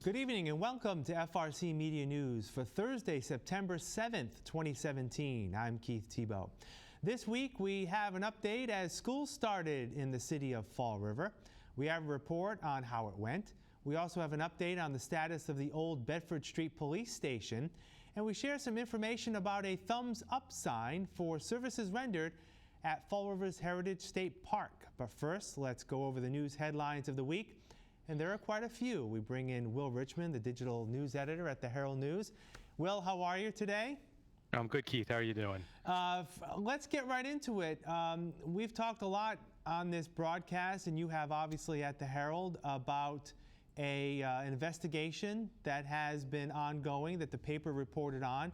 Good evening and welcome to FRC Media News for Thursday, September 7th, 2017. I'm Keith Tebow. This week we have an update as school started in the city of Fall River. We have a report on how it went. We also have an update on the status of the old Bedford Street Police Station. And we share some information about a thumbs up sign for services rendered at Fall River's Heritage State Park. But first, let's go over the news headlines of the week. And there are quite a few. We bring in Will Richmond, the digital news editor at the Herald News. Will, how are you today? I'm good, Keith. How are you doing? Let's get right into it. We've talked a lot on this broadcast, and you have obviously at the Herald, about an investigation that has been ongoing that the paper reported on,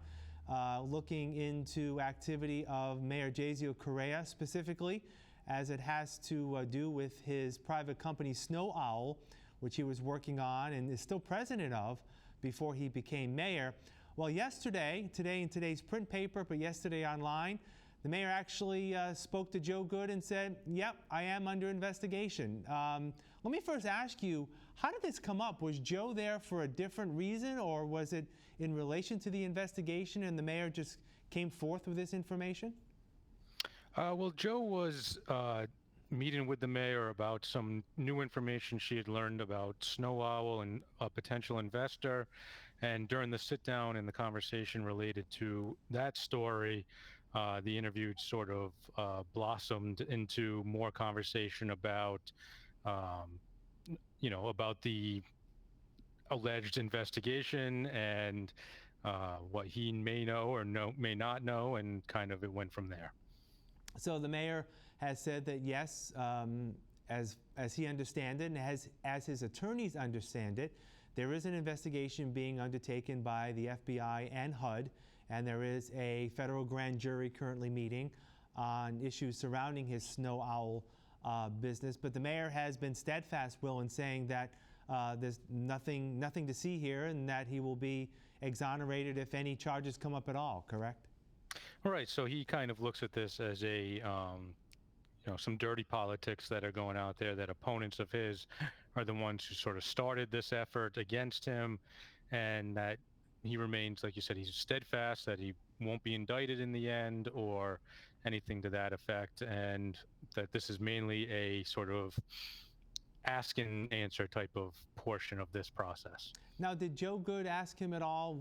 looking into activity of Mayor Jazio Correa specifically, as it has to do with his private company Snow Owl, which he was working on and is still president of before he became mayor. Well, today in today's print paper, but yesterday online, the mayor actually spoke to Joe Good and said, yep, I am under investigation. Let me first ask you, how did this come up? Was Joe there for a different reason, or was it in relation to the investigation and the mayor just came forth with this information? Well, Joe was meeting with the mayor about some new information she had learned about Snow Owl and a potential investor. And during the sit down and the conversation related to that story, the interview sort of blossomed into more conversation about, about the alleged investigation and what he may know or may not know, and kind of it went from there. So the mayor has said that yes, as he understands it, and as his attorneys understand it, there is an investigation being undertaken by the FBI and HUD, and there is a federal grand jury currently meeting on issues surrounding his Snow Owl business. But the mayor has been steadfast, Will, in saying that there's nothing to see here, and that he will be exonerated if any charges come up at all, correct? All right, so he kind of looks at this as a, some dirty politics that are going out there, that opponents of his are the ones who sort of started this effort against him, and that he remains, like you said, he's steadfast that he won't be indicted in the end or anything to that effect, and that this is mainly a sort of ask and answer type of portion of this process. Now, did Joe Good ask him at all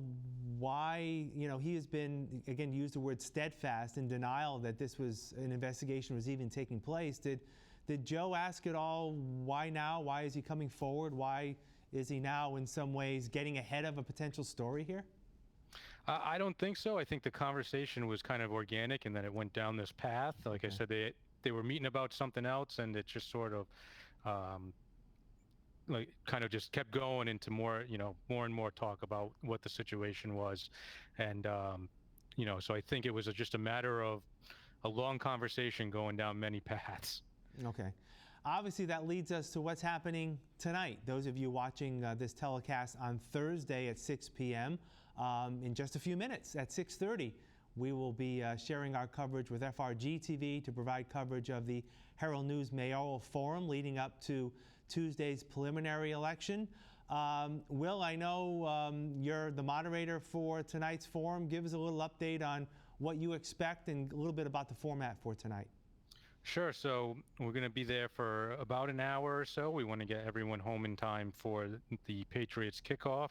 why, he has been, again, used the word steadfast in denial that this was an investigation was even taking place. Did Joe ask at all why now? Why is he coming forward? Why is he now in some ways getting ahead of a potential story here? I don't think so. I think the conversation was kind of organic and that it went down this path. Like I said, they were meeting about something else, and it just sort of kind of just kept going into more and more talk about what the situation was. And, so I think it was just a matter of a long conversation going down many paths. Okay. Obviously, that leads us to what's happening tonight. Those of you watching this telecast on Thursday at 6 p.m., in just a few minutes at 6:30, we will be sharing our coverage with FRG-TV to provide coverage of the Herald News Mayoral Forum leading up to Tuesday's preliminary election. Will, I know you're the moderator for tonight's forum. Give us a little update on what you expect and a little bit about the format for tonight. Sure. So we're going to be there for about an hour or so. We want to get everyone home in time for the Patriots kickoff.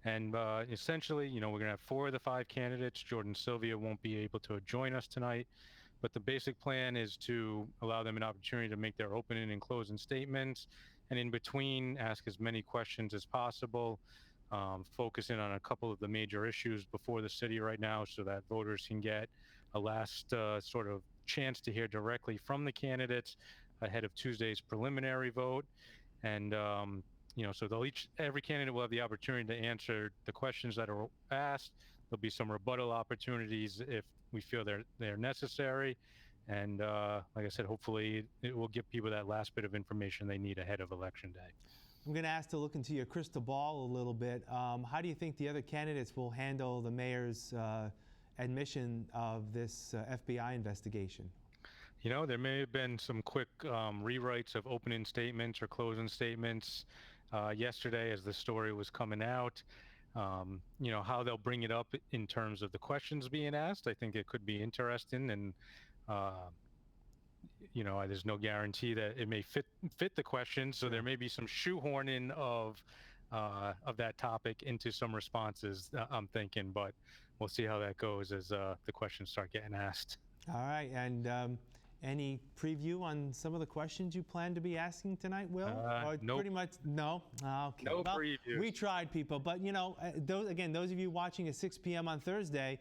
And essentially, we're going to have 4 of the 5 candidates. Jordan Sylvia won't be able to join us tonight. But the basic plan is to allow them an opportunity to make their opening and closing statements. And in between, ask as many questions as possible, focusing on a couple of the major issues before the city right now so that voters can get a last sort of chance to hear directly from the candidates ahead of Tuesday's preliminary vote. And so every candidate will have the opportunity to answer the questions that are asked. There'll be some rebuttal opportunities if we feel they're necessary. And like I said, hopefully it will give people that last bit of information they need ahead of Election Day. I'm going to ask to look into your crystal ball a little bit. How do you think the other candidates will handle the mayor's admission of this FBI investigation? There may have been some quick rewrites of opening statements or closing statements yesterday as the story was coming out. How they'll bring it up in terms of the questions being asked. I think it could be interesting, and uh, there's no guarantee that it may fit the question. So there may be some shoehorning of that topic into some responses. I'm thinking, but we'll see how that goes as the questions start getting asked. All right, and any preview on some of the questions you plan to be asking tonight, Will? Or Nope. pretty much no. Okay. No well, previews. we tried, people, but those of you watching at 6 p.m. on Thursday,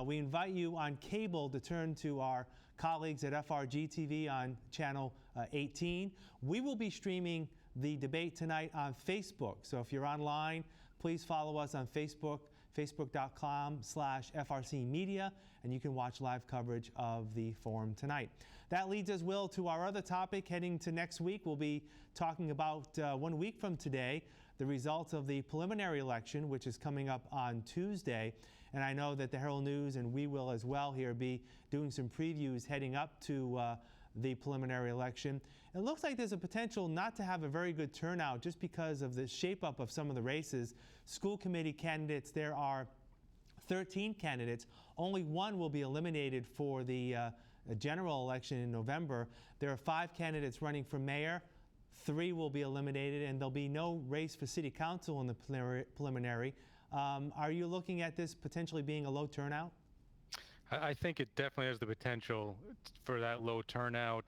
we invite you on cable to turn to our colleagues at FRGTV on channel 18. We will be streaming the debate tonight on Facebook. So if you're online, please follow us on Facebook, facebook.com/FRCmedia, and you can watch live coverage of the forum tonight. That leads us, Will, to our other topic heading to next week. We'll be talking about 1 week from today, the results of the preliminary election, which is coming up on Tuesday. And I know that the Herald News, and we will as well here, be doing some previews heading up to the preliminary election. It looks like there's a potential not to have a very good turnout just because of the shape-up of some of the races. School committee candidates, there are 13 candidates. Only one will be eliminated for the general election in November. There are 5 candidates running for mayor. 3 will be eliminated, and there'll be no race for city council in the preliminary. Are you looking at this potentially being a low turnout? I think it definitely has the potential for that low turnout.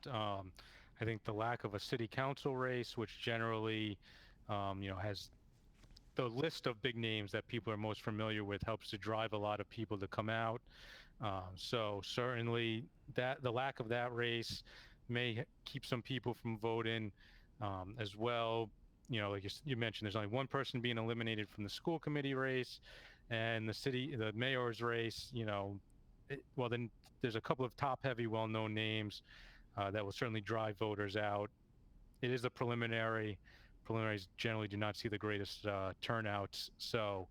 I think the lack of a city council race, which generally, has the list of big names that people are most familiar with, helps to drive a lot of people to come out. So certainly the lack of that race may keep some people from voting as well. Like you mentioned, there's only one person being eliminated from the school committee race, and the mayor's race. Then there's a couple of top-heavy, well-known names that will certainly drive voters out. It is a preliminary. Preliminaries generally do not see the greatest turnouts. So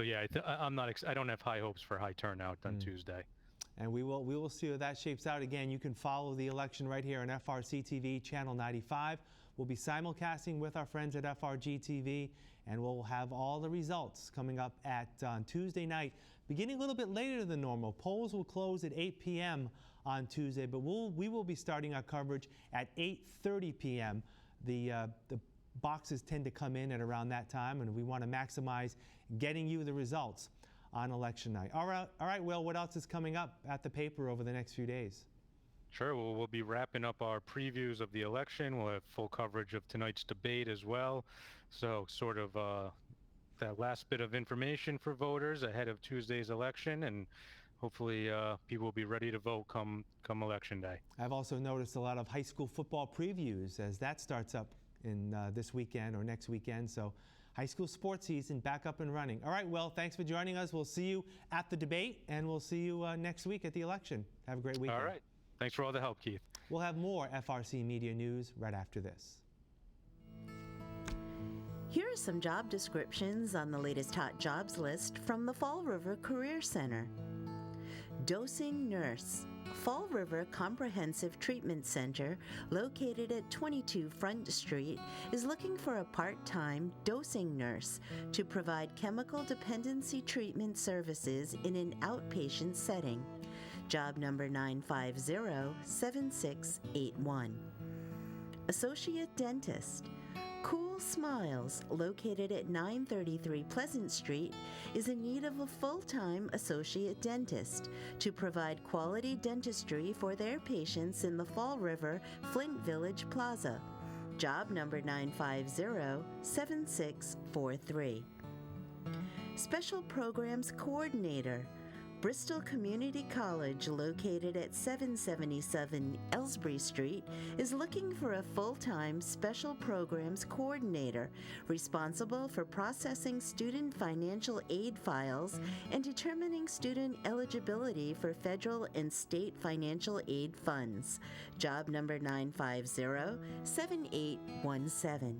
yeah, I don't have high hopes for high turnout on Tuesday. And we will see how that shapes out. Again, you can follow the election right here on FRC TV, channel 95. We'll be simulcasting with our friends at FRG TV, and we'll have all the results coming up on Tuesday night, beginning a little bit later than normal. Polls will close at 8 p.m. on Tuesday, but we will be starting our coverage at 8:30 p.m. The boxes tend to come in at around that time, and we want to maximize getting you the results on election night. All right, Will, what else is coming up at the paper over the next few days? Sure. Well, we'll be wrapping up our previews of the election. We'll have full coverage of tonight's debate as well. So sort of that last bit of information for voters ahead of Tuesday's election, and hopefully people will be ready to vote come election day. I've also noticed a lot of high school football previews as that starts up in this weekend or next weekend. So high school sports season back up and running. All right, Will, thanks for joining us. We'll see you at the debate, and we'll see you next week at the election. Have a great weekend. All right. Thanks for all the help, Keith. We'll have more FRC Media news right after this. Here are some job descriptions on the latest hot jobs list from the Fall River Career Center. Dosing nurse. Fall River Comprehensive Treatment Center, located at 22 Front Street, is looking for a part-time dosing nurse to provide chemical dependency treatment services in an outpatient setting. Job number 950-7681. Associate Dentist. Cool Smiles, located at 933 Pleasant Street, is in need of a full-time associate dentist to provide quality dentistry for their patients in the Fall River Flint Village Plaza. Job number 950-7643. Special Programs Coordinator. Bristol Community College, located at 777 Ellsbury Street, is looking for a full-time special programs coordinator responsible for processing student financial aid files and determining student eligibility for federal and state financial aid funds. Job number 950-7817.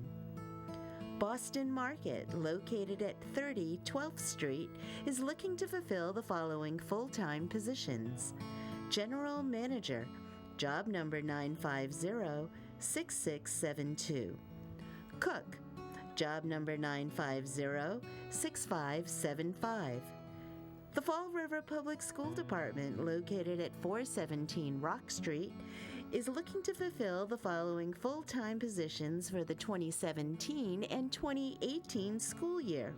Boston Market, located at 30 12th Street, is looking to fulfill the following full-time positions. General Manager, job number 950-6672. Cook, job number 950-6575. The Fall River Public School Department, located at 417 Rock Street, is looking to fulfill the following full-time positions for the 2017 and 2018 school year.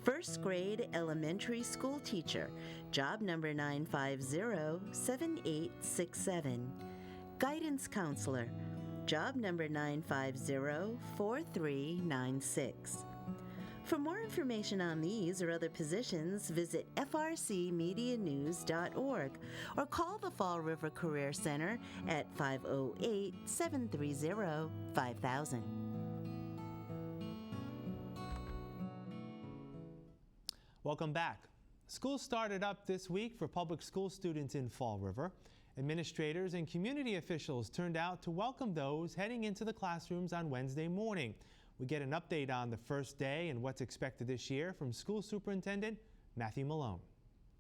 First grade elementary school teacher, job number 950-7867. Guidance counselor, job number 950-4396. For more information on these or other positions, visit FRCmedianews.org or call the Fall River Career Center at 508-730-5000. Welcome back. School started up this week for public school students in Fall River. Administrators and community officials turned out to welcome those heading into the classrooms on Wednesday morning. We get an update on the first day and what's expected this year from School Superintendent Matthew Malone.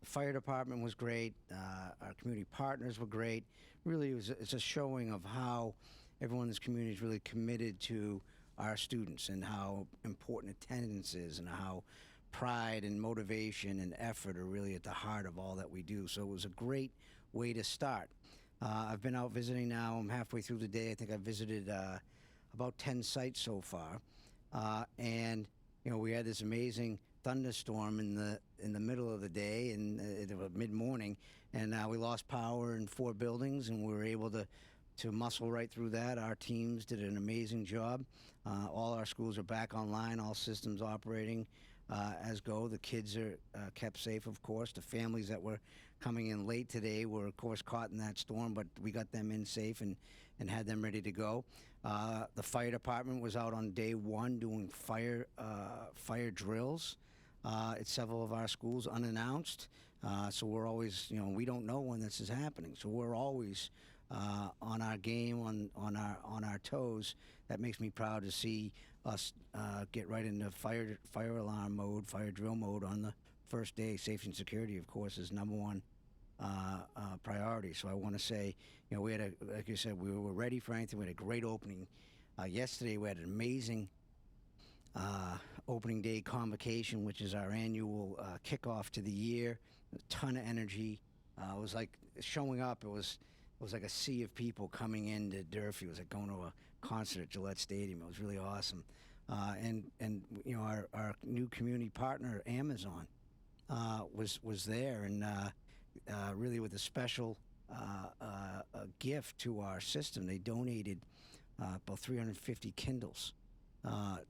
The fire department was great. Our community partners were great. Really, it's a showing of how everyone in this community is really committed to our students and how important attendance is and how pride and motivation and effort are really at the heart of all that we do. So it was a great way to start. I've been out visiting now. I'm halfway through the day. I think I've visited about 10 sites so far, and we had this amazing thunderstorm in the middle of the day and mid-morning, and we lost power in 4 buildings, and we were able to muscle right through that. Our teams did an amazing job. All our schools are back online, all systems operating as go. The kids are kept safe, of course. The families that were coming in late today were, of course, caught in that storm, but we got them in safe and had them ready to go. The fire department was out on day 1 doing fire drills at several of our schools unannounced. So we're always, we don't know when this is happening. So we're always on our game, on our toes. That makes me proud to see us get right into fire alarm mode, fire drill mode on the first day. Safety and security, of course, is number one priority. So I want to say, we had like you said, we were ready for anything. We had a great opening. Yesterday we had an amazing opening day convocation, which is our annual kickoff to the year. A ton of energy. It was like showing up. It was like a sea of people coming into Durfee. It was like going to a concert at Gillette Stadium. It was really awesome. And our new community partner, Amazon, was there, and really with a special gift to our system. They donated about 350 Kindles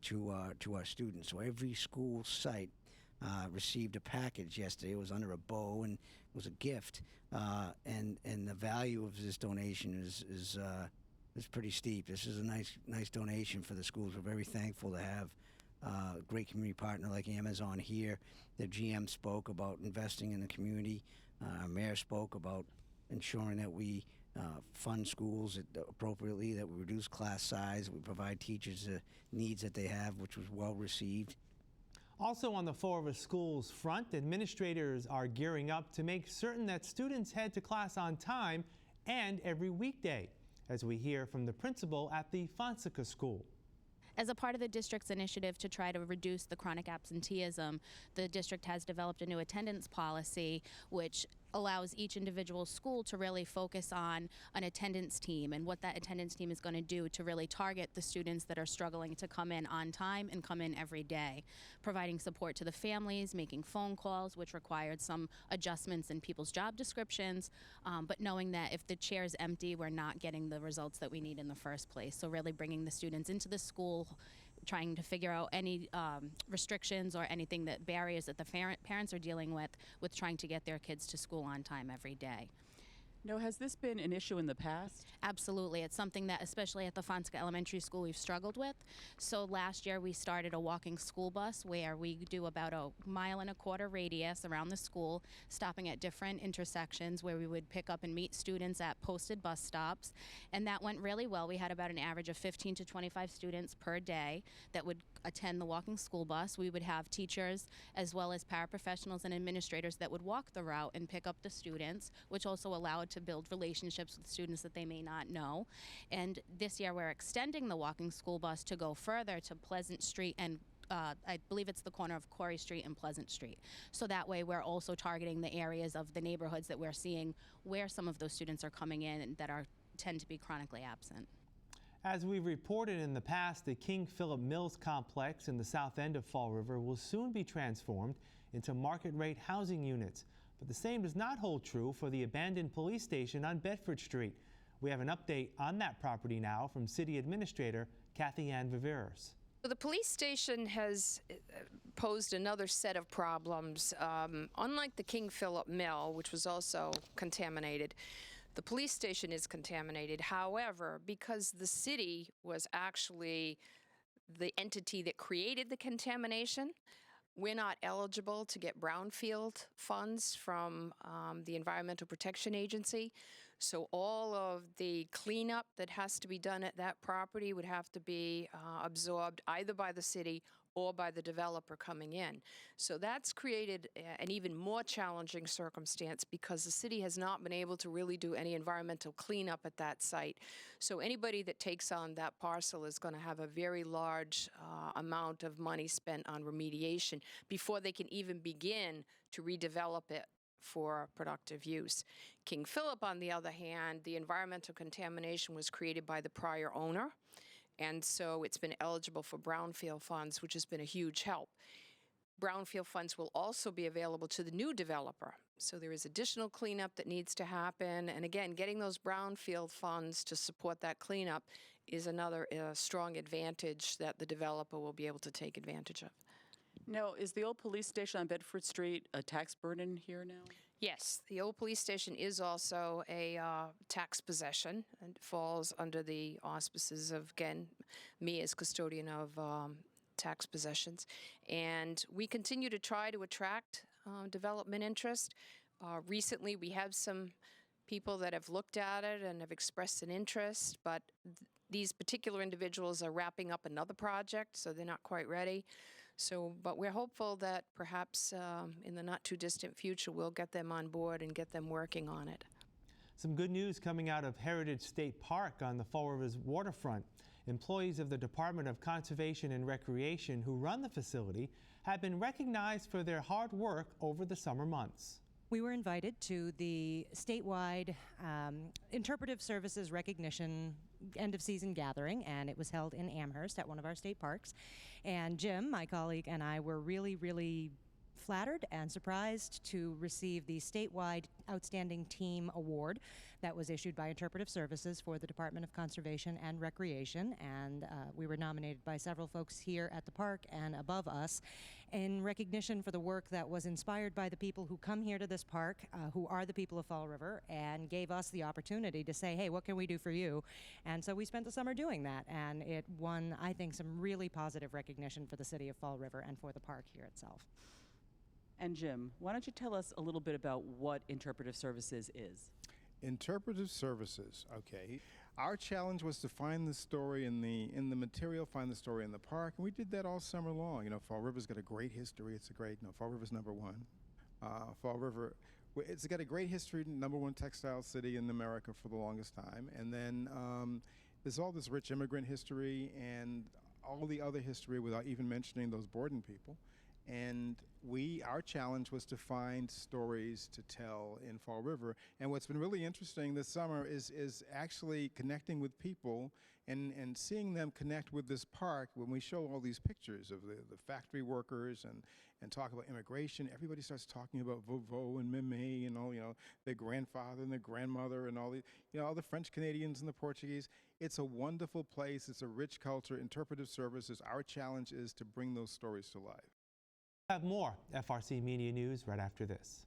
to our students. So every school site received a package yesterday. It was under a bow and it was a gift. And the value of this donation is pretty steep. This is a nice donation for the schools. We're very thankful to have a great community partner like Amazon here. The GM spoke about investing in the community. Our mayor spoke about ensuring that we fund schools appropriately, that we reduce class size, that we provide teachers the needs that they have, which was well received. Also on the Fall River Schools front, administrators are gearing up to make certain that students head to class on time and every weekday, as we hear from the principal at the Fonseca School. As a part of the district's initiative to try to reduce the chronic absenteeism, the district has developed a new attendance policy which allows each individual school to really focus on an attendance team and what that attendance team is going to do to really target the students that are struggling to come in on time and come in every day, providing support to the families, making phone calls, which required some adjustments in people's job descriptions, but knowing that if the chair is empty, we're not getting the results that we need in the first place. So really bringing the students into the school, trying to figure out any restrictions or anything that barriers that the parents are dealing with trying to get their kids to school on time every day. No, has this been an issue in the past? Absolutely. It's something that, especially at the Fonseca Elementary School, we've struggled with. So last year we started a walking school bus where we do about a 1.25 mile radius around the school, stopping at different intersections where we would pick up and meet students at posted bus stops. And that went really well. We had about an average of 15 to 25 students per day that would attend the walking school bus. We would have teachers as well as paraprofessionals and administrators that would walk the route and pick up the students, which also allowed to build relationships with students that they may not know. And this year we're extending the walking school bus to go further to Pleasant Street and I believe it's the corner of Corey Street and Pleasant Street. So that way we're also targeting the areas of the neighborhoods that we're seeing where some of those students are coming in and that tend to be chronically absent. As we've reported in the past, the King Philip Mills complex in the south end of Fall River will soon be transformed into market-rate housing units. But the same does not hold true for the abandoned police station on Bedford Street. We have an update on that property now from City Administrator Kathy Ann Viveros. The police station has posed another set of problems. Unlike the King Philip Mill, which was also contaminated, the police station is contaminated. However, because the city was actually the entity that created the contamination, we're not eligible to get brownfield funds from the Environmental Protection Agency. So all of the cleanup that has to be done at that property would have to be absorbed either by the city or by the developer coming in. So that's created an even more challenging circumstance because the city has not been able to really do any environmental cleanup at that site. So anybody that takes on that parcel is going to have a very large amount of money spent on remediation before they can even begin to redevelop it for productive use. King Philip, on the other hand, the environmental contamination was created by the prior owner, and so it's been eligible for brownfield funds, which has been a huge help. Brownfield funds will also be available to the new developer. So there is additional cleanup that needs to happen, and again, getting those brownfield funds to support that cleanup is another strong advantage that the developer will be able to take advantage of. Now, is the old police station on Bedford Street a tax burden here now? Yes, the old police station is also a tax possession and falls under the auspices of, again, me as custodian of tax possessions. And we continue to try to attract development interest. Recently, we have some people that have looked at it and have expressed an interest, but these particular individuals are wrapping up another project, so they're not quite ready. So, but we're hopeful that perhaps in the not-too-distant future, we'll get them on board and get them working on it. Some good news coming out of Heritage State Park on the Fall River's waterfront. Employees of the Department of Conservation and Recreation who run the facility have been recognized for their hard work over the summer months. We were invited to the statewide interpretive services recognition end-of-season gathering, and it was held in Amherst at one of our state parks. And Jim, my colleague, and I were really, really flattered and surprised to receive the statewide Outstanding Team Award that was issued by Interpretive Services for the Department of Conservation and Recreation, and we were nominated by several folks here at the park and above us in recognition for the work that was inspired by the people who come here to this park, who are the people of Fall River, and gave us the opportunity to say, hey, what can we do for you? And so we spent the summer doing that, and it won, I think, some really positive recognition for the city of Fall River and for the park here itself. And Jim, why don't you tell us a little bit about what Interpretive Services is? Interpretive Services, okay. Our challenge was to find the story in the material, find the story in the park, and we did that all summer long. You know, Fall River's got a great history. It's a great, Fall River's #1. Fall River, it's got a great history, #1 textile city in America for the longest time. And then there's all this rich immigrant history and all the other history without even mentioning those Borden people. And our challenge was to find stories to tell in Fall River. And what's been really interesting this summer is actually connecting with people and seeing them connect with this park. When we show all these pictures of the factory workers and talk about immigration, everybody starts talking about Vovo and Meme and all, their grandfather and their grandmother and all the, all the French Canadians and the Portuguese. It's a wonderful place. It's a rich culture. Interpretive Services, our challenge is to bring those stories to life. We'll have more FRC Media News right after this.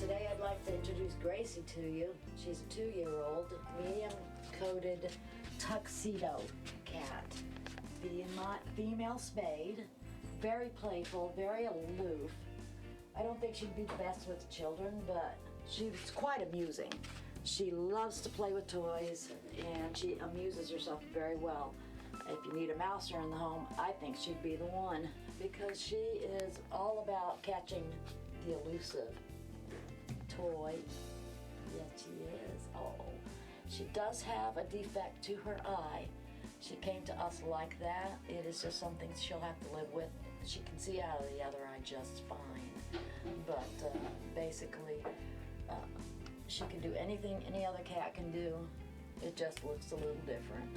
Today I'd like to introduce Gracie to you. She's a 2-year-old medium-coated tuxedo cat. Female spayed, very playful, very aloof. I don't think she'd be the best with children, but she's quite amusing. She loves to play with toys, and she amuses herself very well. If you need a mouser in the home, I think she'd be the one, because she is all about catching the elusive toy. Yes, she is. Oh, she does have a defect to her eye. She came to us like that. It is just something she'll have to live with. She can see out of the other eye just fine. But basically, she can do anything any other cat can do. It just looks a little different.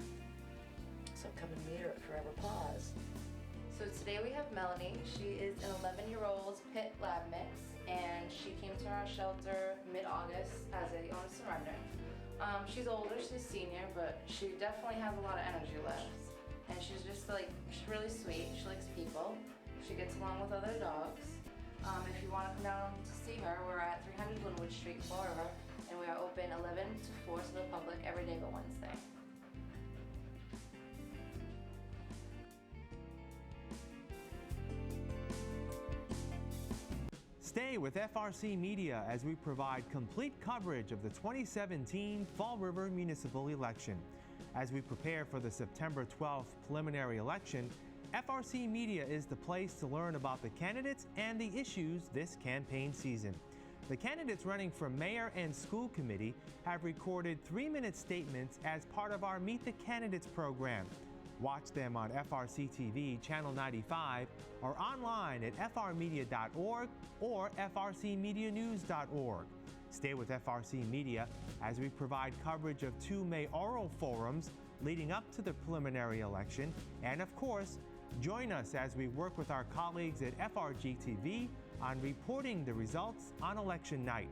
So come and meet her at Forever Paws. So today we have Melanie. She is an 11-year-old pit lab mix, and she came to our shelter mid-August as a on surrender. She's older, she's a senior, but she definitely has a lot of energy left. And she's just like, she's really sweet. She likes people. She gets along with other dogs. If you want to come down to see her, we're at 300 Linwood Street, Fall River, and we are open 11 to 4 to the public every day but Wednesday. Stay with FRC Media as we provide complete coverage of the 2017 Fall River municipal election. As we prepare for the September 12th preliminary election, FRC Media is the place to learn about the candidates and the issues this campaign season. The candidates running for mayor and school committee have recorded 3-minute statements as part of our Meet the Candidates program. Watch them on FRC TV, Channel 95, or online at frmedia.org or frcmedianews.org. Stay with FRC Media as we provide coverage of 2 mayoral forums leading up to the preliminary election. And of course, join us as we work with our colleagues at FRG TV on reporting the results on election night.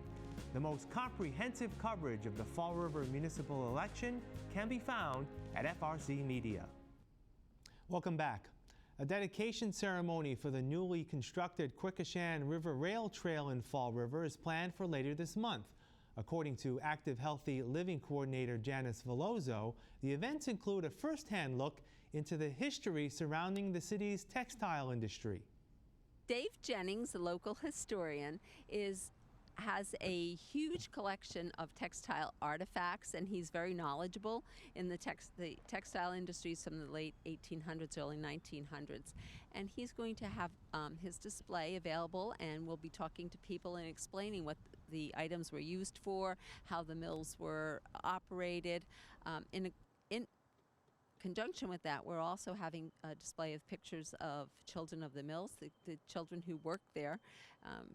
The most comprehensive coverage of the Fall River municipal election can be found at FRC Media. Welcome back. A dedication ceremony for the newly constructed Quequechan River Rail Trail in Fall River is planned for later this month. According to Active Healthy Living Coordinator Janice Veloso, the events include a first-hand look into the history surrounding the city's textile industry. Dave Jennings, the local historian, has a huge collection of textile artifacts, and he's very knowledgeable in the textile industries from the late 1800s, early 1900s. And he's going to have his display available, and we'll be talking to people and explaining what the items were used for, how the mills were operated. In conjunction with that, we're also having a display of pictures of children of the mills, the children who work there.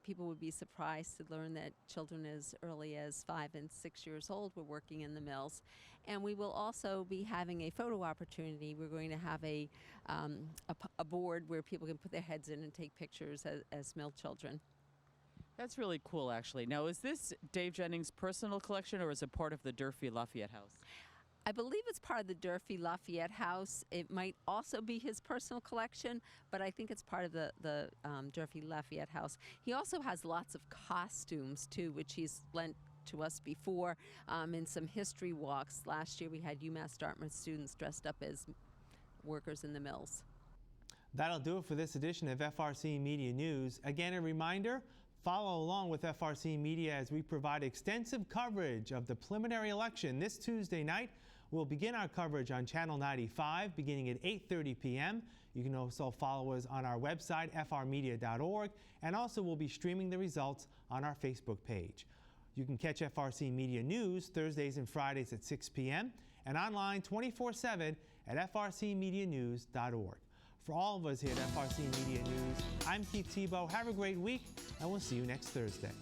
People would be surprised to learn that children as early as 5 and 6 years old were working in the mills. And we will also be having a photo opportunity. We're going to have a board where people can put their heads in and take pictures as mill children. That's really cool, actually. Now, is this Dave Jennings' personal collection, or is it part of the Durfee Lafayette House? I believe it's part of the Durfee Lafayette House. It might also be his personal collection, but I think it's part of the Durfee Lafayette House. He also has lots of costumes, too, which he's lent to us before in some history walks. Last year we had UMass Dartmouth students dressed up as workers in the mills. That'll do it for this edition of FRC Media News. Again, a reminder, follow along with FRC Media as we provide extensive coverage of the preliminary election this Tuesday night. We'll begin our coverage on Channel 95 beginning at 8:30 p.m. You can also follow us on our website, frmedia.org, and also we'll be streaming the results on our Facebook page. You can catch FRC Media News Thursdays and Fridays at 6 p.m. and online 24/7 at frcmedianews.org. For all of us here at FRC Media News, I'm Keith Tebow. Have a great week, and we'll see you next Thursday.